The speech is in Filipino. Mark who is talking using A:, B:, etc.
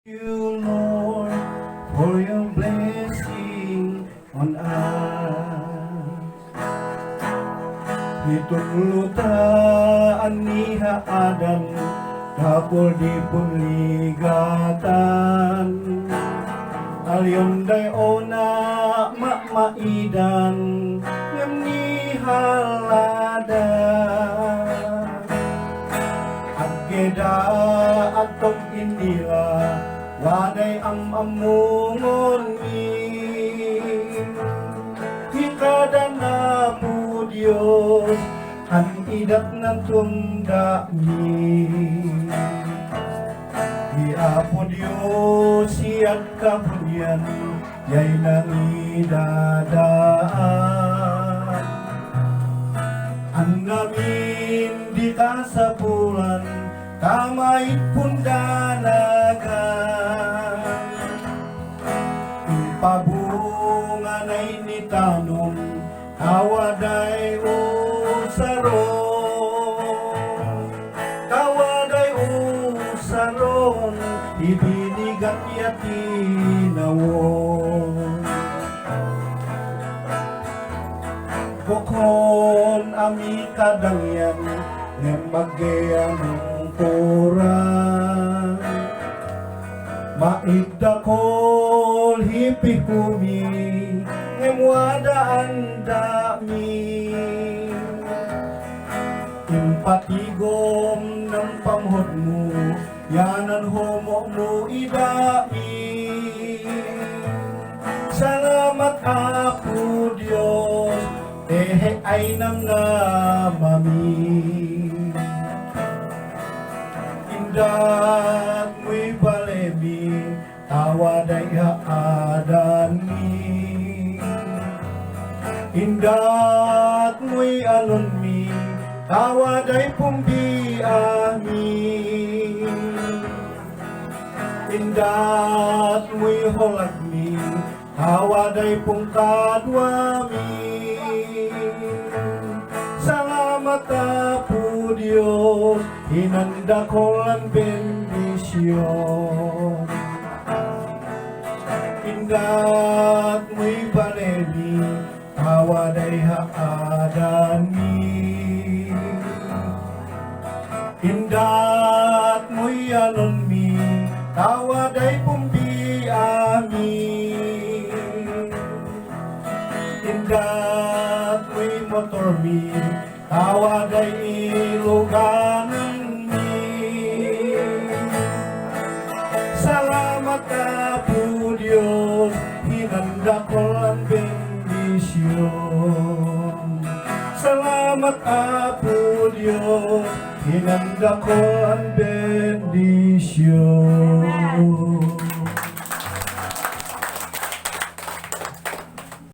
A: You, Lord, for your blessing on us. Itulutaan niya Adan, tapol di punligatan. Alyon day ona maidan, ngam ni haladan. Ageda atong inila, waday ang amungon min. Hikada na po Diyos, ang idat ng tunda min. Apo Diyos siat kabunyan, yay nang idadaan. Ang namin di kasapulan, kamait pundanagan. Ipabungan ay nitanong, kawaday usaron. Kawaday usaron, ibinigat yatinawon. Bukon ami kadangyan, ngembagyan ng kurang. Maigdakol hipihumi, ngemwadaan dami. Impatigom ng pamhod mo, yanan homo mo idami. Salamat Apo Diyos, ay nang namami. Indat mo'y balemi, tawaday haadan mi. Indat mo'y alon mi, tawaday pumbiami. Indat mo'y holag mi, tawaday pungkadwami. Salamat Apo Diyos, hinanda ko ang bendisyon. Indat mo'y balemi, tawaday haadani. Indat mo'y alon mi, tawaday pumbiami. Indat mo'y motor mi, tawaday iluganan mi. Salamat Apo Diyos, hinanda ko ang bendisyon. Salamat Apo Diyos, hinanda ko ang bendisyon.